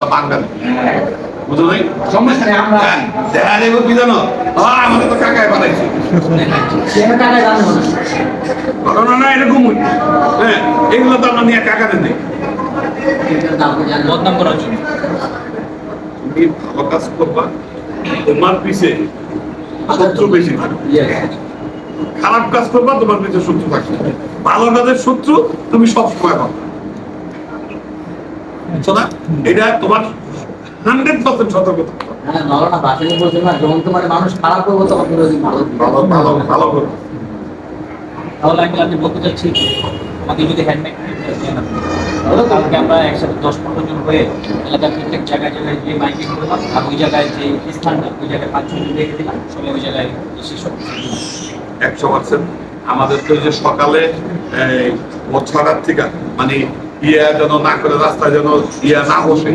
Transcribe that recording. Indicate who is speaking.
Speaker 1: বাঙালি বুঝো নাই সমস্যা নেই আমরা দেখা যাবো কি জানো আমাদের তো কাকায় বানাইছে ঘটনা না এরকম হ্যাঁ এগুলো তো আমরা নিয়ে কাকাতে দিই
Speaker 2: বদনাম করার জন্য
Speaker 1: তুমি ভালো কাজ করবা তোমার পিছে শত্রু বেশি থাকবে খারাপ কাজ করবা তোমার পিছে শত্রু থাকবে ভালো কাজের শত্রু তুমি সবসময় পাবে বুঝছো না এটা তোমার 100% সতর্কতা
Speaker 3: হ্যাঁ নরনা বাসনি বলছে না যখন তোমার মানুষ খারাপ করবো তখন বিরোধী ভালো
Speaker 1: ভালো ভালো ভালো করবে
Speaker 2: তাহলে আমি বলতে চাচ্ছি আমাকে যদি হ্যান্ডমেড তাহলে কালকে আমরা একসাথে 10-15 জন হয়ে এলাকার প্রত্যেক জায়গায় জায়গায় যে মাইকিং করলাম আর ওই জায়গায় যে স্থানটা ওই জায়গায় 5 জন রেখে দিলাম সবাই ওই জায়গায় এসে সব
Speaker 1: 100% আমাদের তো যে সকালে ভোর 6টার থেকে মানে যেন না করে রাস্তায় যেন না বসে